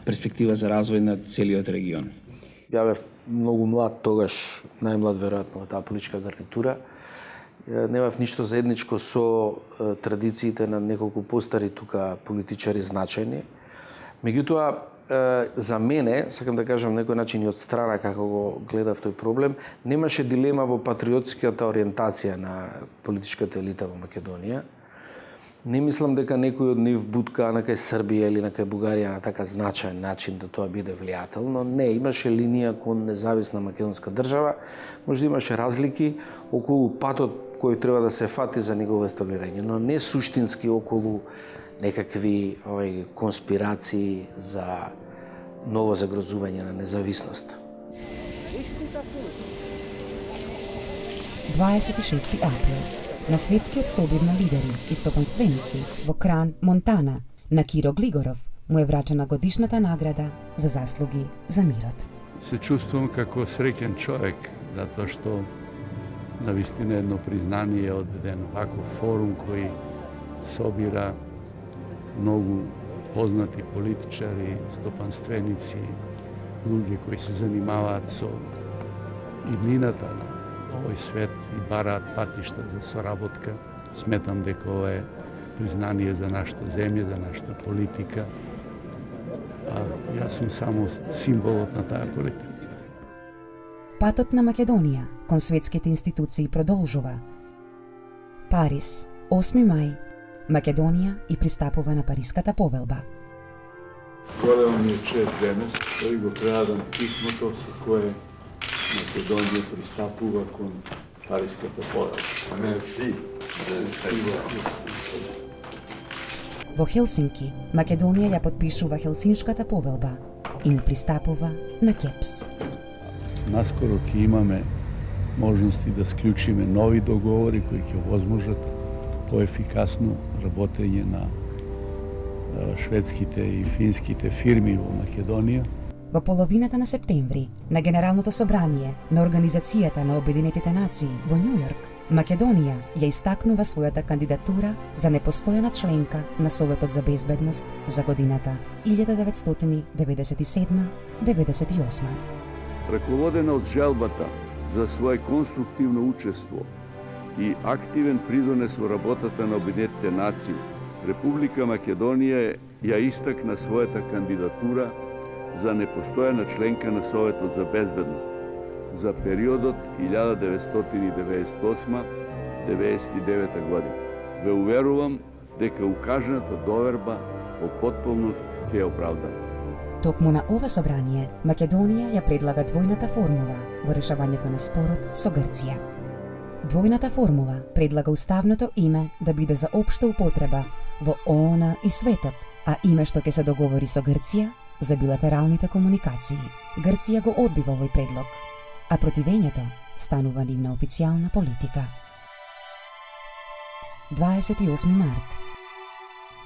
перспектива за развој на целиот регион. Ја бев многу млад тогаш, најмлад веројатно во таа политичка гарнитура. Немав ништо заедничко со традициите на неколку постари тука политичари значајни. Меѓутоа, за мене, сакам да кажам некој начин и од страна како го гледав тој проблем, немаше дилема во патриотската ориентација на политичката елита во Македонија. Не мислам дека некој од нив бутка на кај Србија или на кај Бугарија на така значаен начин да тоа биде влијателно. Не, имаше линија кон независна македонска држава, може да имаше разлики околу патот кој треба да се фати за негово естаблирање, но не суштински околу некакви конспирации за ново загрозување на независноста. 26. април. На светскиот собир на лидери и стопанственици во Кран, Монтана, на Киро Глигоров му е врачена годишната награда за заслуги за мирот. Се чувствувам како среќен човек, затоа што навистина едно признание од еден ваков форум кој собира многу познати политичари, стопанственици, луѓе кои се занимаваат со иднината на овој свет и бараат патишта за соработка. Сметам дека ова е признание за нашата земја, за нашата политика. А јас сум само символот на таа политика. Патот на Македонија кон светските институции продолжува. Париз, 8 мај, Македонија и пристапува на Париската повелба. Голема ми е чест денес да ви го предадам писмото со кое Македонија пристапува кон Париската повелба. Мерси. Во Хелсинки, Македонија ја подпишува Хелсиншката повелба и му пристапува на КЕПС. Наскоро ќе имаме можности да склучиме нови договори кои ќе овозможат поефикасно работење на шведските и финските фирми во Македонија. Во половината на септември, на Генералното собрание на Организацијата на Обединетите нации во Њу Јорк, Македонија ја истакнува својата кандидатура за непостојана членка на Советот за безбедност за годината 1997-98. Раководена од желбата за свое конструктивно учество и активен придонес во работата на Обединетите нации, Република Македонија ја истакна својата кандидатура за непостојана членка на Советот за безбедност за периодот 1998-99 година. Ве уверувам дека укажаната доверба во потполност ќе ја оправдам. Токму на ова собрание, Македонија ја предлага двојната формула во решавањето на спорот со Грција. Двојната формула предлага уставното име да биде за општа употреба во ООН и светот, а име што ќе се договори со Грција за билатералните комуникации. Грција го одбива овој предлог, а противењето станува нивна официјална политика. 28 март.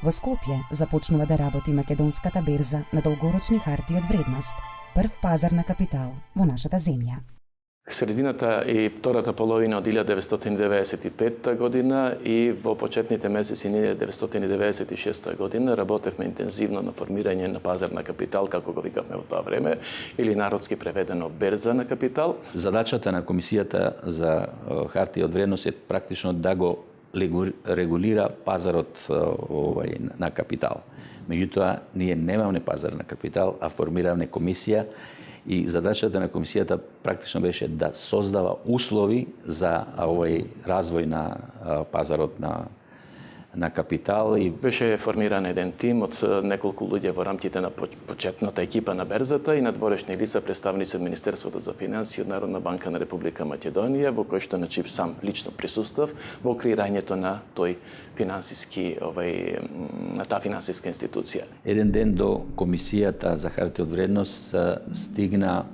Во Скопје започнува да работи македонската берза на долгорочни харти од вредност, прв пазар на капитал во нашата земја. Средината и втората половина од 1995 година и во почетните месеци 1996 година работевме интензивно на формирање на пазар на капитал, како го викавме во тоа време, или народски преведено берза на капитал. Задачата на Комисијата за хартија од вредност е практично да го регулира пазарот на капитал. Меѓутоа, ние немаме пазар на капитал, а формиравме комисија и задачата на комисијата практично беше да создава услови за развој на пазарот на капитал. И беше формиран еден тим од неколку луѓе во рамките на почетната екипа на берзата и надворешни лица, представници од Министерството за финансии, од Народна банка на Република Македонија, во кој што Начип сам лично присуствав во креирањето на тој финансиски на таа финансиска институција. Еден ден до комисијата за харти од вредност стигна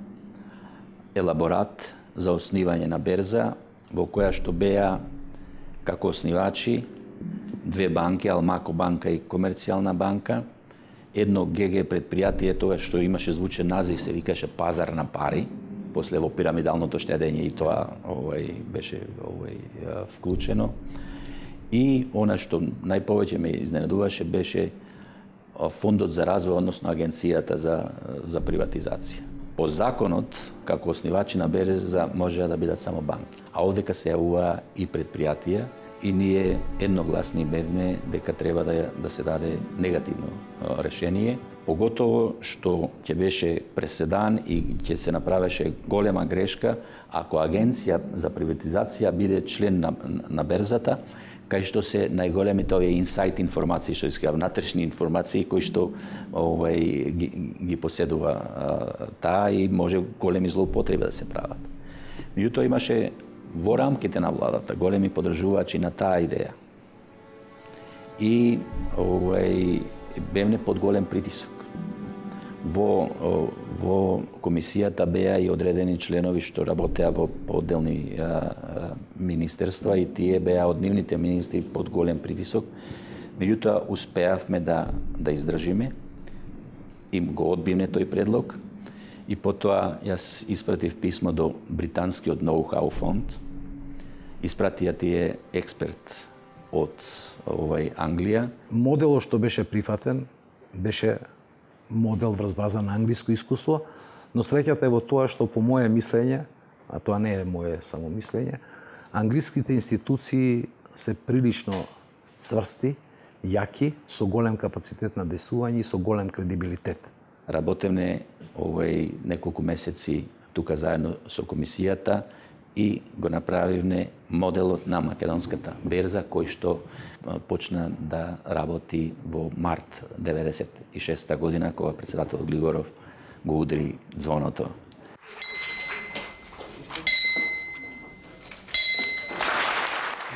елаборат за основање на берза, во која што беа како основачи две банки, Алмако банка и Комерцијална банка, едно ГГ предпријатие, тоа што имаше звучен назив, се викаше Пазар на пари, после во пирамидалното штедење и тоа беше вклучено. И она што најповеќе ме изненадуваше беше Фондот за развој, односно Агенцијата за приватизација. По законот, како основачи на берза можеа да бидат само банки. А овдека се јавува и предпријатија, и ние едногласни бевме дека треба да се даде негативно решение, поготово што ќе беше преседан и ќе се направеше голема грешка ако Агенција за приватизација биде член на берзата, кај што се најголемите овие инсайт информации, што искава внатрешни информации кои што ги поседува таа и може големи злоупотреби да се прават. Меѓутоа имаше во рамките на владата големи поддржувачи на таа идеја. И бевне под голем притисок. Во комисијата беа и одредени членови што работеа во одделни министерства и тие беа од нивните министри под голем притисок. Меѓутоа успеавме да издржиме и го одбивме тој предлог. И потоа јас испратив писмо до британскиот ноу-хау фонд. Испратија тие експерт од Англија. Моделот што беше прифатен беше модел врз база на англиско искуство, но среќата е во тоа што по моје мислење, а тоа не е моје само мислење, англиските институции се прилично цврсти, јаки, со голем капацитет на действување и со голем кредибилитет. Работевме неколку месеци тука заедно со комисијата и го направивме моделот на македонската берза, кој што почна да работи во март 1996 година, кога председател Глигоров го удри звоното.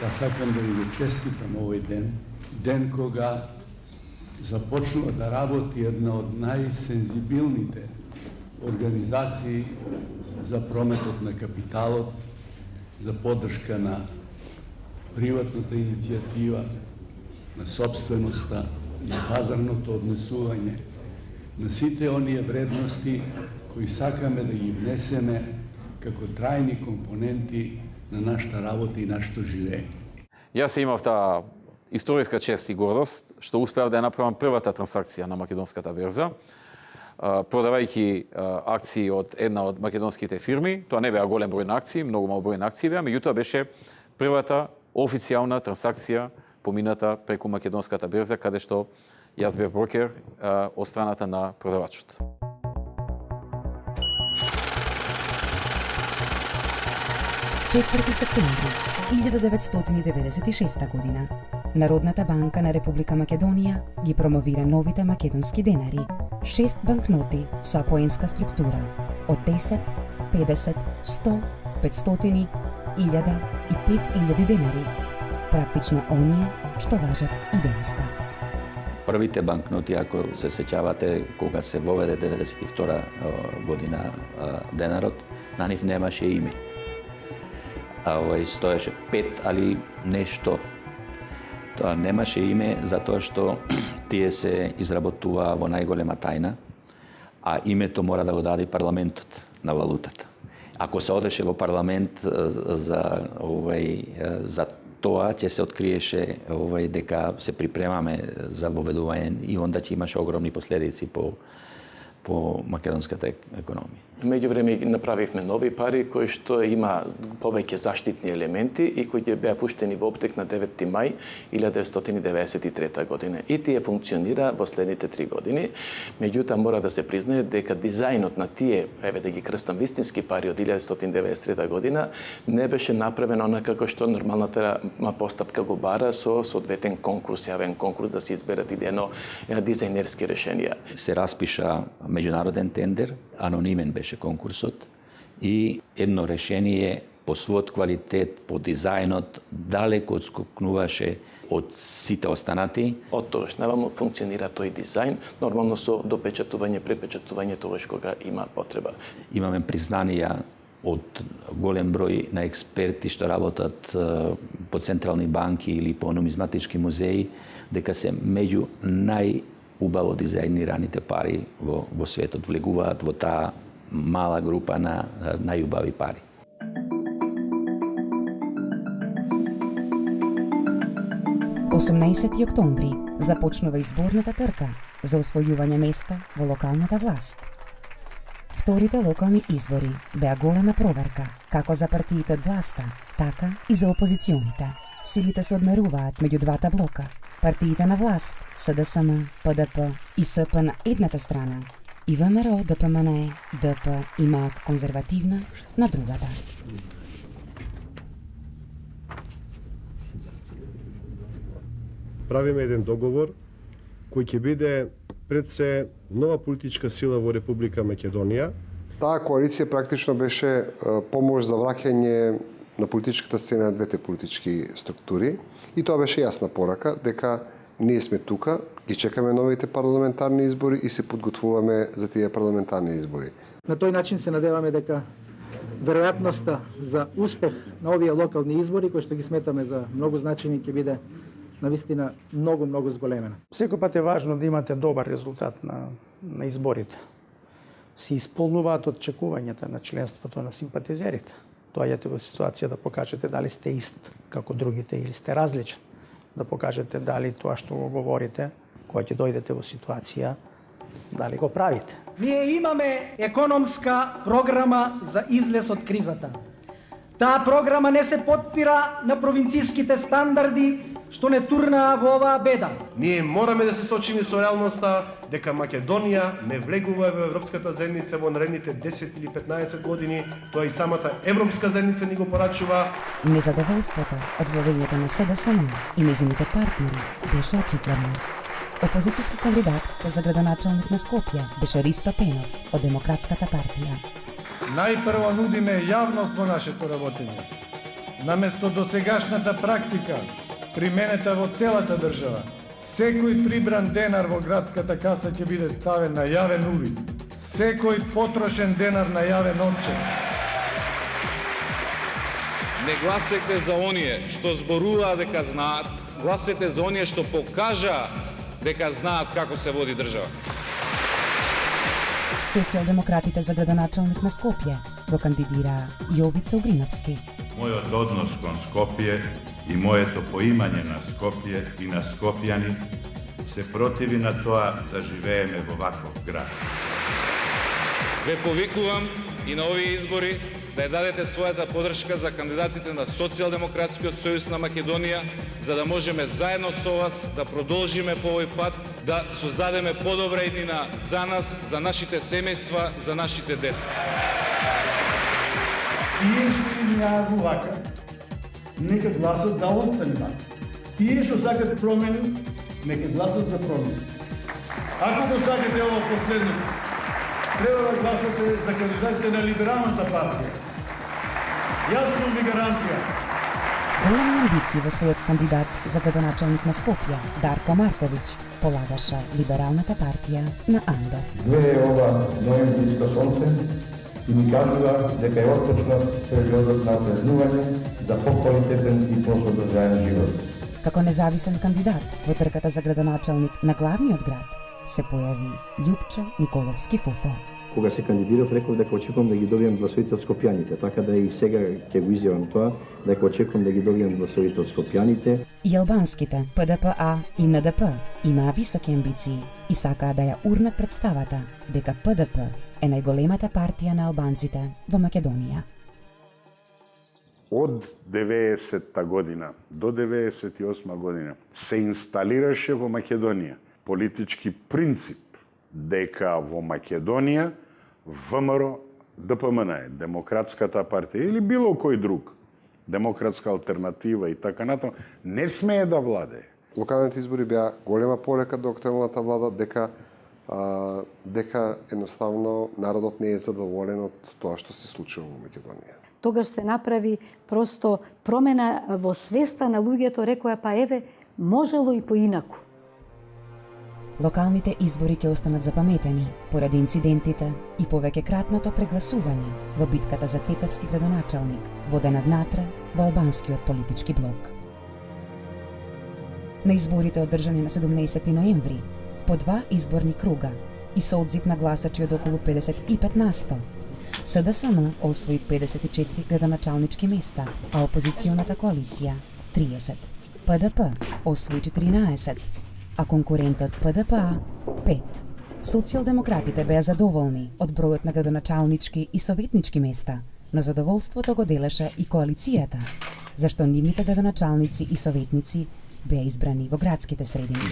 Јас сакам да ви го честитам овој ден кога започнува да работи една од најсензибилните организации за прометот на капиталот, за поддршка на приватната иницијатива, на собственоста, на пазарното однесување, на сите оние вредности кои сакаме да ги внесеме како трајни компоненти на нашата работа и нашето живење. Јас имав таа историска чест и гордост што успеав да ја направам првата трансакција на македонската берза, продавајќи акции од една од македонските фирми. Тоа не беа голем број на акции, многу мал број на акции беа, меѓутоа беше првата официјална трансакција помината преку македонската берза, каде што јас бев брокер од страната на продавачот. Четврти септември 1996 година Народната банка на Република Македонија ги промовира новите македонски денари. 6 банкноти со апоенска структура од 10, 50, 100, 500, 1000 и 5000 денари. Практично оние што важат и денеска. Првите банкноти, ако се сеќавате, кога се воведе 92 година денарот, на нив немаше име. Стоеше 5, али нешто. Тоа немаше име затоа што тие се изработуваа во најголема тајна, а името мора да го даде парламентот на валутата. Ако се одеше во парламент за тоа, ќе се откриеше дека се припремаме за воведување и онда ќе имаше огромни последици по по македонската економија. Меѓу време направивме нови пари кои што има повеќе заштитни елементи и кои ќе беа пуштени во оптек на 9 мај 1993 година. И тие функционира во следните 3 години. Меѓутоа мора да се признае дека дизајнот на тие, еве да ги крстам, вистински пари од 1993 година не беше направено онака како што нормалната постапка го бара со соодветен конкурс, јавен конкурс да се изберат идејно дизајнерски решенија. Се распиша меѓународен тендер, анонимен беше конкурсот и едно решение по својот квалитет, по дизајнот, далеко отскокнуваше од сите останати. Од тогаш наваму функционира тој дизајн, нормално со допечатување, препечатување тогаш кога има потреба. Имаме признанија од голем број на експерти што работат по централни банки или по нумизматички музеи, дека се меѓу најубаво дизајнираните пари во светот, влегуваат во таа мала група на најубави пари. Осумнаесети октомври започнува изборната трка за освојување места во локалната власт. Вторите локални избори беа голема проверка, како за партиите од власта, така и за опозиционите. Силите се одмеруваат меѓу двата блока. Партиите на власт, СДСМ, ПДП и СП на едната страна, и ВМРО, ДПМНЕ, ДП и МАК конзервативна на другата. Правиме еден договор кој ќе биде пред се нова политичка сила во Република Македонија. Таа коалиција практично беше помош за враќање на политичката сцена на двете политички структури и тоа беше јасна порака дека ние сме тука, ги чекаме новите парламентарни избори и се подготвуваме за тие парламентарни избори. На тој начин се надеваме дека веројатноста за успех на овие локални избори, кои што ги сметаме за многу значајни, ќе биде навистина многу зголемена. Секој пат е важно да имате добар резултат на изборите. Се исполнуваат очекувањата на членството на симпатизерите. Доаѓате во ситуација да покажете дали сте ист како другите или сте различен. Да покажете дали тоа што го говорите, кога ќе дојдете во ситуација, дали го правите. Ние имаме економска програма за излез од кризата. Таа програма не се подпира на провинцијските стандарди што не турнаа во оваа беда. Ние мораме да се соочиме со реалноста дека Македонија не влегува во Европската заедница во наредните 10 или 15 години, тоа и самата Европска заедница ни го порачува. Незадоволството од влегувањето на СДСМ и нејзините партнери беше очигледно. Опозицијски кандидат за градоначалник на Скопје беше Ристо Пенов од Демократската партија. Најпрво нудиме јавност во нашето работење. Наместо досегашната практика, применета во целата држава, секој прибран денар во градската каса ќе биде ставен на јавен увид. Секој потрошен денар на јавен отчет. Не гласете за оние што зборуваат дека знаат, гласете за оние што покажаа дека знаат како се води држава. Социјалдемократите за градоначалник на Скопје го кандидираа Јовица Угриновски. Мојот однос кон Скопје и моето поимање на Скопје и на скопјани се противи на тоа да живееме во ваков град. Ве повикувам и на овие избори да ја дадете својата поддршка за кандидатите на Социјалдемократскиот сојуз на Македонија, за да можеме заедно со вас да продолжиме по овој пат, да создадеме подобра иднина за нас, за нашите семејства, за нашите деца. Тие што имаат во вака, нека гласат да остане вака. Тие што сакат промени, нека гласат за промени. Ако го сакате ово последно, треба да гласате за кандидатите на Либералната партија. Јас сум ви гаранција. Големи амбиции во својот кандидат за градоначалник на Скопје, Дарко Марковиќ, полагаше Либералната партија на Андов. Гледа ова ноемвриско сонце и ми кажува дека е отпочнат периодот на празнување за поквалитетен и посодржаен живот. Како независен кандидат во трката за градоначалник на главниот град се појави Љупчо Николовски Фуфо. кога се кандидирав, реков дека очекувам да ги добијам гласовите од скопјаните, така да и сега ќе го изјавам тоа, дека очекувам да ги добијам гласовите од скопјаните. И албанските ПДПА и НДП имаа високи амбиции и сакаа да ја урнат представата дека ПДП е најголемата партија на албанците во Македонија. Од 90-та година до 98 година се инсталираше во Македонија политички принцип дека во Македонија ВМРО ДПМН е Демократската партија или било кој друг, Демократска алтернатива и така натаму, не смее да владее. Локалните избори беа голема порека до актуелната влада дека едноставно народот не е задоволен од тоа што се случува во Македонија. Тогаш се направи просто промена во свеста на луѓето, рекоа па еве можело и поинаку. Локалните избори ќе останат запаметени поради инцидентите и повеќе кратното прегласување во битката за тетовски градоначалник, водена внатре во албанскиот политички блок. На изборите одржани на 17 ноември, по 2 изборни круга и со одзив на гласачи од околу 55%, СДСМ освои 54 градоначалнички места, а опозиционата коалиција 30. ПДП освои 14, а конкурентот ПДПА 5. Социјалдемократите беа задоволни од бројот на градоначалнички и советнички места, но задоволството го делеше и коалицијата, зашто нивните градоначалници и советници беа избрани во градските средини.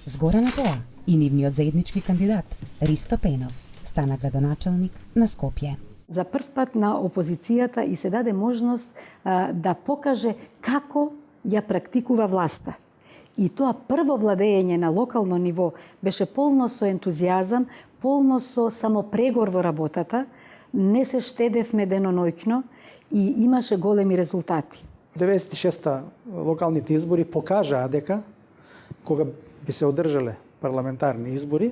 Згора на тоа, и нивниот заеднички кандидат, Ристо Пенов, стана градоначалник на Скопје. За прв пат на опозицијата и се даде можност да покаже како ја практикува власта. И тоа прво владење на локално ниво беше полно со ентузијазам, полно со самопрегор во работата, не се штедевме деноноќно и имаше големи резултати. 96-та локалните избори покажаа дека кога би се одржале парламентарни избори,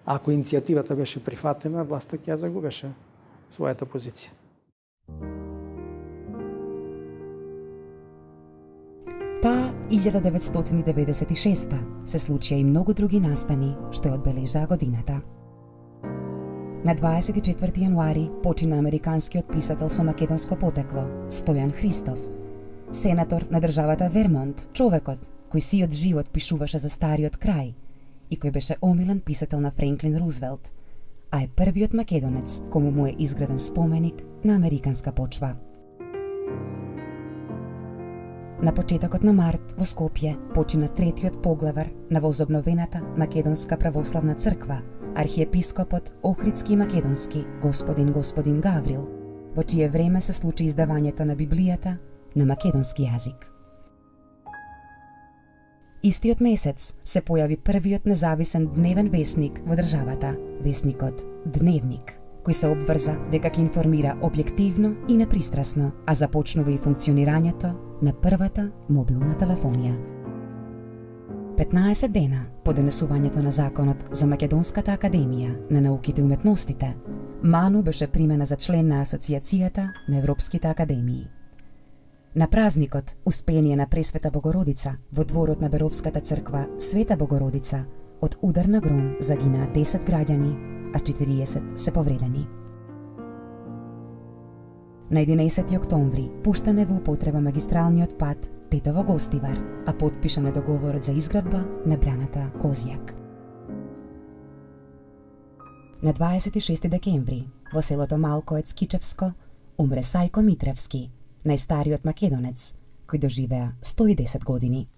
ако иницијативата беше прифатена, власта ќе ја загубеше својата позиција. Таа 1996 се случија и многу други настани што ја одбележаа годината. На 24 јануари почина американскиот писател со македонско потекло Стојан Христов, сенатор на државата Вермонт, човекот кој сиот живот пишуваше за стариот крај и кој беше омилен писател на Френклин Рузвелт, а е првиот македонец кому му е изграден споменик на американска почва. На почетокот на март во Скопје почина третиот поглавар на возобновената Македонска православна црква, архиепископот Охридски и Македонски господин Гаврил, во чие време се случи издавањето на Библијата на македонски јазик. Истиот месец се појави првиот независен дневен весник во државата, весникот Дневник, кој се обврза дека ќе информира објективно и непристрасно, а започнува и функционирањето на првата мобилна телефонија. 15 дена по донесувањето на законот за Македонската академија на науките и уметностите, Ману беше примена за член на Асоцијацијата на Европските академии. На празникот Успение на Пресвета Богородица во дворот на Беровската црква Света Богородица од удар на гром загинаа 10 граѓани, а 40 се повредени. На 11 октомври пуштане во употреба магистралниот пат Тетово-Гостивар, а потпишан е договорот за изградба на браната Козјак. На 26 декември во селото Малкоец Кичевско умре Сајко Митревски, најстариот македонец, кој доживеа 110 години.